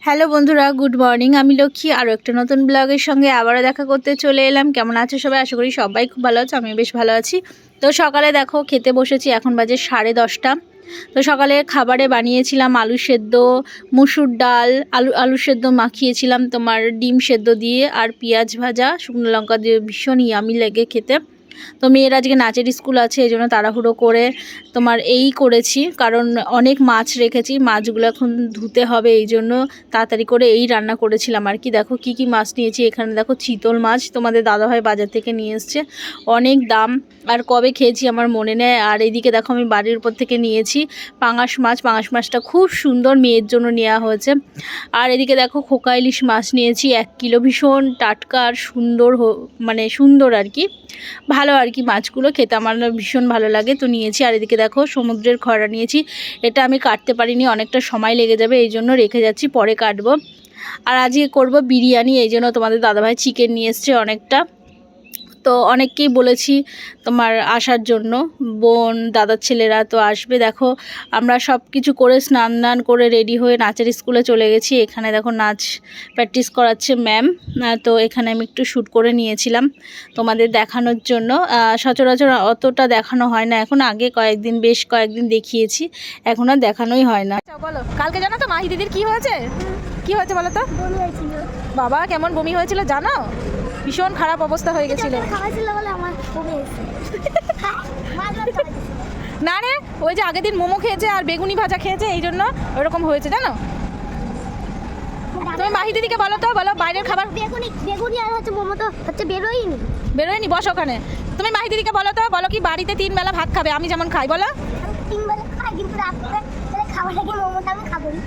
Hello বন্ধুরা, good morning. আমি লক্ষ্মী আরও একটা নতুন ব্লগের সঙ্গে আবারও দেখা করতে চলে এলাম। কেমন আছো সবাই? আশা করি সবাই খুব ভালো আছো, আমিও বেশ ভালো আছি। তো সকালে দেখো খেতে বসেছি, এখন বাজে 10:30। তো সকালে খাবারে বানিয়েছিলাম আলু সেদ্ধ, মুসুর ডাল, আলু সেদ্ধ মাখিয়েছিলাম তোমার ডিম সেদ্ধ দিয়ে, আর পেঁয়াজ ভাজা, শুকনো লঙ্কা দিয়ে, ভীষণ ইয়ামি লেগে খেতে। তো মেয়ের আজকে নাচের স্কুল আছে, এই জন্য তাড়াহুড়ো করে তোমার এই করেছি, কারণ অনেক মাছ রেখেছি, মাছগুলো এখন ধুতে হবে, এই জন্য তাড়াতাড়ি করে এই রান্না করেছিলাম আর কি। দেখো কি কি মাছ নিয়েছি, এখানে দেখো চিতল মাছ, তোমাদের দাদাভাই বাজার থেকে নিয়ে এসছে, অনেক দাম, আর কবে খেয়েছি আমার মনে নেই। আর এইদিকে দেখো আমি বাড়ির উপর থেকে নিয়েছি পাঙাশ মাছটা খুব সুন্দর, মেয়ের জন্য নেওয়া হয়েছে। আর এদিকে দেখো খোকা ইলিশ মাছ নিয়েছি 1 কিলো, ভীষণ টাটকা আর সুন্দর, মানে সুন্দর আর কি, ভালো আর কি, মাছগুলো খেতে আমার ভীষণ ভালো লাগে, তো নিয়েছি। আর এদিকে দেখো সমুদ্রের খড়া নিয়েছি, এটা আমি কাটতে পারিনি, অনেকটা সময় লেগে যাবে, এই জন্য রেখে যাচ্ছি, পরে কাটবো। আর আজকে করব বিরিয়ানি, এই জন্য তোমাদের দাদাভাই চিকেন নিয়ে এসছে অনেকটা। তো অনেককেই বলেছি তোমার আসার জন্য, বোন দাদার ছেলেরা তো আসবে। দেখো আমরা সব কিছু করে স্নান করে রেডি হয়ে নাচের স্কুলে চলে গেছি। এখানে দেখো নাচ প্র্যাকটিস করাচ্ছে ম্যাম, তো এখানে আমি একটু শ্যুট করে নিয়েছিলাম তোমাদের দেখানোর জন্য। সচরাচর অতটা দেখানো হয় না এখন, আগে বেশ কয়েকদিন দেখিয়েছি, এখন আর দেখানোই হয় না। বলো, কালকে জানো তো মাহি দিদির কি হয়েছে? কি হয়েছে বলো তো? বমি হয়েছিল। বাবা কেমন বমি হয়েছিল জানো? ভীষণ খারাপ অবস্থা হয়ে গেছিল। না রে, ওই যে আগের দিন মোমো খেয়েছে আর বেগুনি ভাজা খেয়েছে, এই জন্য ওরকম হয়েছে জানো। তুমি মাহি দিদিকে বলো তো, বলো বাইরের খাবার, বেগুনি আর হচ্ছে মোমো তো হচ্ছে বেরোয়নি, বস ওখানে। তুমি মাহি দিদিকে বলো তো, বলো কি বাড়িতে 3 বেলা ভাত খাবে, আমি যেমন খাই, বলো। 3 বেলা খাই, কিন্তু রাতে খাবার আগে মোমোটা আমি খাবো না।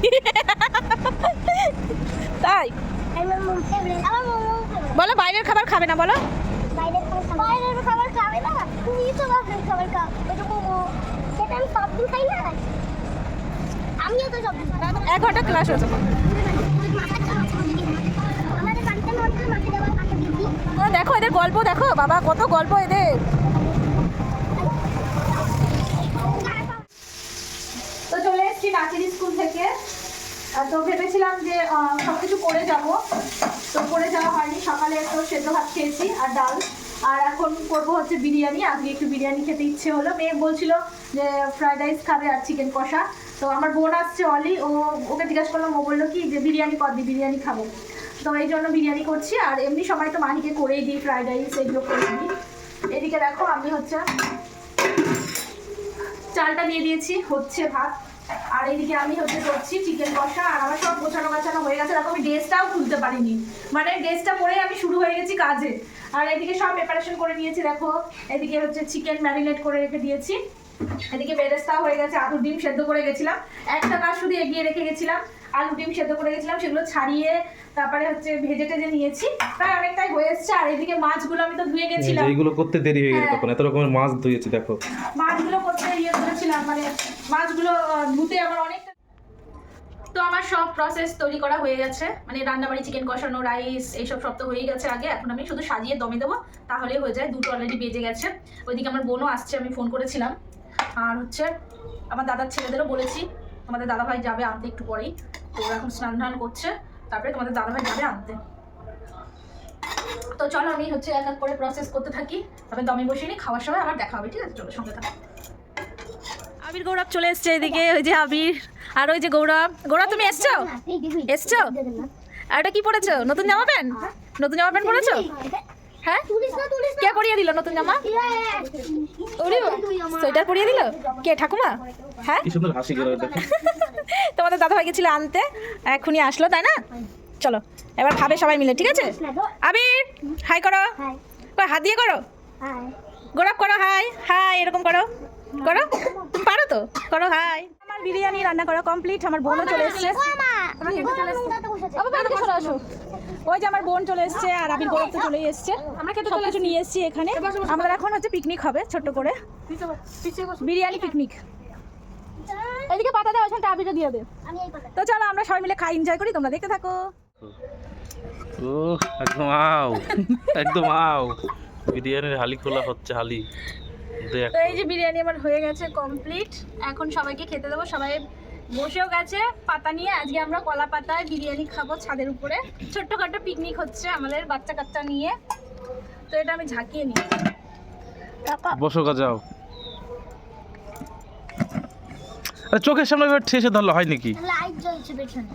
তাই আমার মোমো ফেভারিট, বলো বাইরের খাবার খাবে না, বলো। বাইরের খাবার খাবে না, তুমি তো বাইরের খাবার খাও, এটা মোমো, সেটা আমি সব দিন খাই না, আমিও তো সব দিন খাই। 1 ঘন্টা ক্লাস হচ্ছে। দেখো এদের গল্প, দেখো বাবা কত গল্প এদের। তো চলে এসেছি নাচের স্কুল থেকে, তো ভেবেছিলাম যে সব কিছু করে যাব, তো করে যাওয়া হয়নি। সকালে একটু সেদ্ধ ভাত খেয়েছি আর ডাল, আর এখন করবো হচ্ছে বিরিয়ানি। আজকে একটু বিরিয়ানি খেতে ইচ্ছে হলো, মেয়ে বলছিল যে ফ্রাইড রাইস খাবে আর চিকেন কষা। তো আমার বোন আসছে অলি, ওকে জিজ্ঞাসা করলাম, ও বললো কি যে বিরিয়ানি কর দি, বিরিয়ানি খাবো, তো এই জন্য বিরিয়ানি করছি। আর এমনি সময় তো মাহিকে করেই দিই ফ্রাইড রাইস, এগুলো করে দিই। এদিকে দেখো আমি হচ্ছে চালটা দিয়ে দিয়েছি, হচ্ছে ভাত, আর এইদিকে আমি হচ্ছে করছি চিকেন কষা। আর আমার সব গোছানো হয়ে গেছে, দেখো আমি ড্রেসটাও খুলতে পারিনি, মানে ড্রেসটা পরে আমি শুরু হয়ে গেছি কাজে। আর এদিকে সব প্রিপারেশন করে নিয়েছি, দেখো এদিকে হচ্ছে চিকেন ম্যারিনেট করে রেখে দিয়েছি, এদিকে বেরেস্তাও হয়ে গেছে, আলু ডিম সেদ্ধ করে গেছিলাম, একটা কাজ শুধু এগিয়ে রেখে গেছিলাম, আলু ডিম সেদ্ধ করে গেছিলাম, সেগুলো ছাড়িয়ে তারপরে হচ্ছে ভেজে টেজে নিয়েছি, প্রায় অনেকটাই হয়ে এসছে। আর এদিকে মাছগুলো আমি তো ধুয়ে গেছিলাম, এইগুলো করতে দেরি হয়ে গেছে, তখন এত রকমের মাছ ধুয়েছি, দেখো মাছগুলো করতে করেছিলাম, মানে মাছগুলো ধুতে আমার অনেকটা। তো আমার সব প্রসেস তৈরি করা হয়ে গেছে, মানে রান্নাবাড়ি, চিকেন কষানো, রাইস, এইসব সব তো হয়েই গেছে আগে, এখন আমি শুধু সাজিয়ে দমে দেবো, তাহলেই হয়ে যায়। 2টো অলরেডি বেজে গেছে। ওইদিকে আমার বোনও আসছে, আমি ফোন করেছিলাম, আর হচ্ছে আমার দাদার ছেলেদেরও বলেছি, তোমাদের দাদাভাই যাবে আনতে একটু পরেই, তো ওরা এখন স্নান করছে, তারপরে তোমাদের দাদাভাই যাবে আনতে। তো চলো আমি হচ্ছে এক এক করে প্রসেস করতে থাকি, তবে দমে বসিয়ে নিই, খাওয়ার সময় আবার দেখা হবে, ঠিক আছে? চলো সঙ্গে থাকো। আবির গৌরব চলে এসছে এদিকে, ওই যে আবির, আর ওই যে গৌরব। তুমি এসছো? আর এটা কি পরেছো? নতুন জামা প্যান্ট? নতুন জামা প্যান্ট পরেছো? হ্যাঁ, কে পরিয়ে দিল নতুন জামা? সোয়েটার পরিয়ে দিল কে? ঠাকুমা? হ্যাঁ, তোমাদের দাদা ভাই গেছিল আনতে, এখনই আসলো, তাই না? চলো এবার খাবে সবাই মিলে, ঠিক আছে? আবির হাই করো, হাত দিয়ে করো, গৌরব করো হাই, হাই এরকম করো, পারো তো, করো হাই। আমার বিরিয়ানি রান্না করা কমপ্লিট, আমার বোনও চলে এসছে, ওই যে আমার বোন চলে এসছে, আর আবির গৌরব তো চলেই এসছে, আমরা খেতে সব কিছু নিয়ে এসছি এখানে। আমাদের এখন হচ্ছে পিকনিক হবে, ছোট্ট করে বিরিয়ানি পিকনিক। এদিকে পাতা দেওয়া, ওখানটা আবিরটা দিয়ে দে। তো চলো আমরা সবাই মিলে খাই, এনজয় করি, তোমরা দেখতে থাকো। ও একদম আও, একদম আও, বিরিয়ানির হালি খোলা হচ্ছে, হালি। তো এই যে বিরিয়ানি আমার হয়ে গেছে কমপ্লিট, এখন সবাইকে খেতে দেবো, সবাই বসেও গেছে পাতা নিয়ে। আজকে আমরা কলা পাতায় বিরিয়ানি খাবো ছাদের উপরে। ছোট্টখাটো পিকনিক হচ্ছে আমাদের বাচ্চা কাচ্চা নিয়ে। তো এটা আমি ঝাঁকিয়ে নিই। বসো গা যাও। আরে চোখের সামনে ঠেসে ধরলো হয় নাকি? লাইট জ্বলছে পেছনে।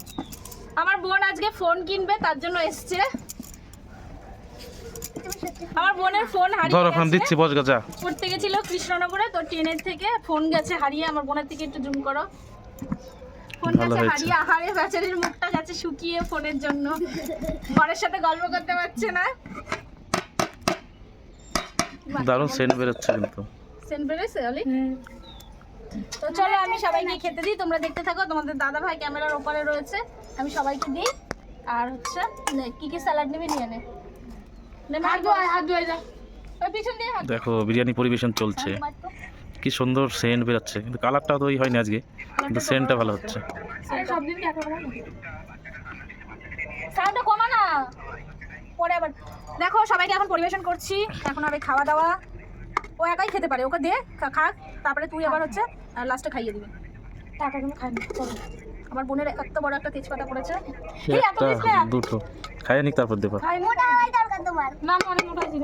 আমার বোন আজকে ফোন কিনবে, তার জন্য এসছে। আমার বোনের ফোন ধর হারিয়ে ওখানে গেছে। দিচ্ছি, বস গা যা। পড়তে গেছিল কৃষ্ণনগরে, তো ট্রেনের থেকে ফোন গেছে হারিয়ে। আমার বোনের থেকে একটু জুম করো। ফোন ভালো গেছে হয়েছে। হারিয়ে, আহারে বেচারির মুখটা গেছে শুকিয়ে ফোনের জন্য। ঘরের সাথে গল্প করতে পারছে না। দারুণ সেন্ট বেরোচ্ছে কিন্তু। সেন্ট বেরোচ্ছে অলি। তো চলো আমি সবাইকে খেতে দিই, তোমরা দেখতে থাকো। তোমাদের দাদা ভাই ক্যামেরার ওপারে রয়েছে, আমি সবাইকে দিই। আর হচ্ছে কি কি স্যালাড নিবি নিয়ে নে। হাত ধুয়ে যা। ওই পিছন দিয়ে হাত। দেখো বিরিয়ানি পরিবেশন চলছে, কি সুন্দর সেন্ট বেরোচ্ছে, কিন্তু কালারটা তো ওই হয়নি আজকে, কিন্তু সেন্টটা ভালো হচ্ছে। সব দিন দেখা করা না, সাউন্ডটা কমা না। পরে আবার দেখো সবাইকে এখন পরিবেশন করছি। এখন হবে খাওয়া দাওয়া। ও একাই খেতে পারে, ওকে দে খাক, তারপরে তুই আবার হচ্ছে লাস্টে খাইয়ে দিবি। টাকা কিন্তু খাই না। আমার বোনের এত বড় একটা তেজপাতা পড়েছে। এই এত দিস না। দুটো খাইয়ে নিক তারপর দেবো। মোটা হওয়াই দরকার তোমার। না অনেক মোটা ছিল।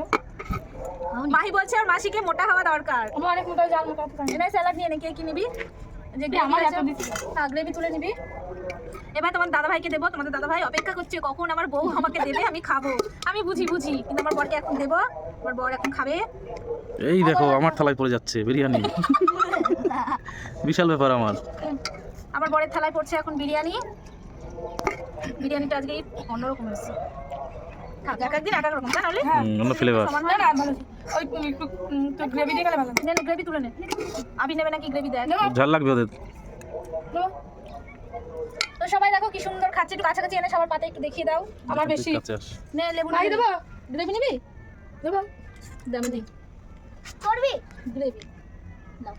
মাহি বলছে আর মাসিকে মোটা হওয়া দরকার। আমার অনেক মোটা, জাল মোটা আছে। এনে স্যালাড নিয়ে নে, কে কি নিবি? যে আমার এত দিছি। হ্যাঁ গ্রেভি তুলে নিবি। এবার তোমার দাদা ভাইকে দেবো। তোমাদের দাদা ভাই অপেক্ষা করছে কখন আমার বউ আমাকে দেবে, আমি খাবো। আমি বুঝি কিন্তু আমার বরকে এখন দেবো। আমার বর এখন খাবে। এই দেখো আমার থালায় পড়ে যাচ্ছে বিরিয়ানি, বিশাল ব্যাপার আমার। আমার বরের থালায় পড়ছে এখন বিরিয়ানি। বিরিয়ানিটা আজকে অন্যরকম হয়েছে। থাক, এক একদিন এক এক রকম, তাহলে অন্য ফ্লেভার। গ্রেভি দিয়ে গেলে ভালো। গ্রেভি তুলে নে। আবি নেবে নাকি গ্রেভি দেয়? ঝাল লাগবে ওদের। তো সবাই দেখো কি সুন্দর খাচ্ছে। একটু কাছাকাছি এনে সবার পাতে একটু দেখিয়ে দাও। আমার বেশি কাছে আস। নে লেবু নিয়ে দেবো। গ্রেভি নিবি? দেবো। দামে দিই করবি গ্রেভি। নাও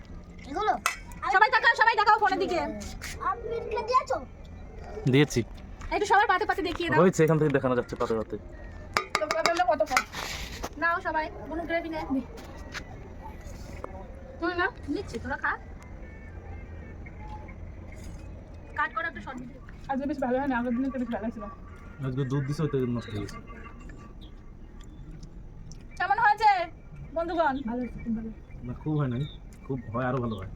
এগুলো। সবাই দেখাও ফোনের দিকে। আপনি কে দিয়েছো? দিয়েছি, একটু সবার পাতে পাতে দেখিয়ে দাও। হয়েছে, এখান থেকে দেখানো যাচ্ছে পাতে পাতে। কত খাও নাও সবাই। কোনো গ্রেভি নে। তুই না নিচ্ছি, তোরা খা। কাট করে একটা শর্ট ভিডিও। আজকে বেশ ভালো হয় না, আগের দিনে তো বেশ ভালো ছিল। আজকে দুধ দিছে ওইটা নষ্ট হয়ে গেছে। কেমন হয়েছে বন্ধুগণ? ভালো হয়েছে, খুব ভালো। না খুব হয় নাই, খুব হয় আরো ভালো হয়,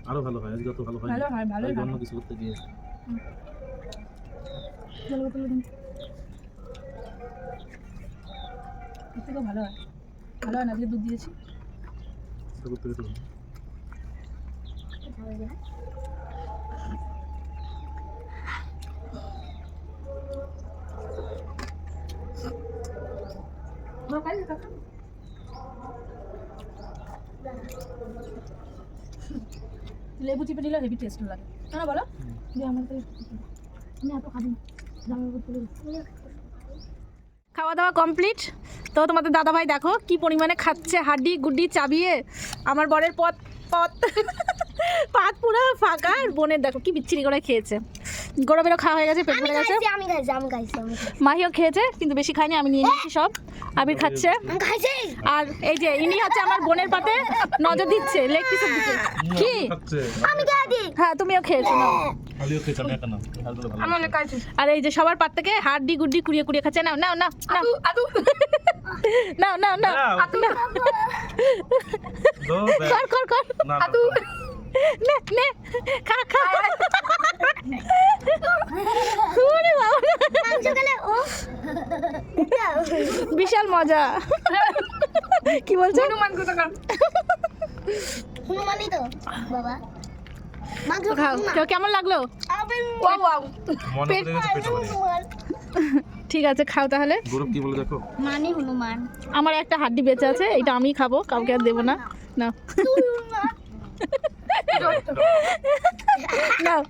আরো ভালো হয়। আজকে অত ভালো হয় না। ভালো হয়, ভালোই আজকে হয়। অন্য কিছু করতে গিয়ে জল বোতল দিন। এর থেকেও ভালো হয়। ভালো হয় না, আজকে দুধ দিয়েছি। সেটা করতে গেতে হবে। লেবু চিপে নিলে হেভি টেস্ট লাগে, কেন বলো? যে আমার তো আমি এত খাবি না, জামার উপর তুলে দিচ্ছি। খাওয়া দাওয়া কমপ্লিট। তো তোমাদের দাদা ভাই দেখো কি পরিমাণে খাচ্ছে, হাড্ডি গুড্ডি চাবিয়ে। আমার বরের পাত পুরো ফাঁকা। আর বোনের দেখো কি বিচ্ছিরি করে খেয়েছে। গোড়া বেরো খাওয়া হয়ে গেছে, পেট ভরে গেছে। আমি খাইছি। মাহিও খেয়েছে কিন্তু বেশি খায়নি, আমি নিয়ে নিয়েছি সব। আবির খাচ্ছে। আমি খাইছি। আর এই যে ইনি হচ্ছে আমার বোনের পাতে নজর দিচ্ছে লেগ পিসের দিকে। কি আমি খাইছি। হ্যাঁ তুমিও খেয়েছো না? আলিও খেয়েছে, আমি একা না, হালকা ভালো। আমি অনেক খাইছি। আর এই যে সবার পাত থেকে হাড্ডি গুড্ডি কুড়িয়ে কুড়িয়ে খাচ্ছে। নাও নাও নাও নাও আদু নাও নাও নাও কর কর কর না নে নে খা খা। ওরে বাবা, মাংস খেলে ও বিশাল মজা। কি বলছো? হনুমান কোথাকার। হনুমানই তো বাবা। মাংস খাও। তো কেমন লাগলো? Wow wow. মনে পড়ে গেছে পেটে ভরে। ঠিক আছে খাও তাহলে। গৌরব কি বলে দেখো। মানে হনুমান। আমার একটা হাড্ডি বেঁচে আছে, এটা আমি খাবো, কাউকে আর দেবো না। না নাও।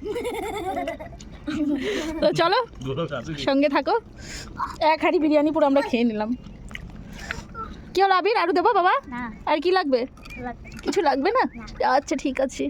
তো চলো গৌরব আছে কি? সঙ্গে থাকো। এক হাঁড়ি বিরিয়ানি পুরো আমরা খেয়ে নিলাম। কি হলো আবির, আরো দেবো বাবা? না আর কি লাগবে? কিছু লাগবে না? আচ্ছা ঠিক আছে।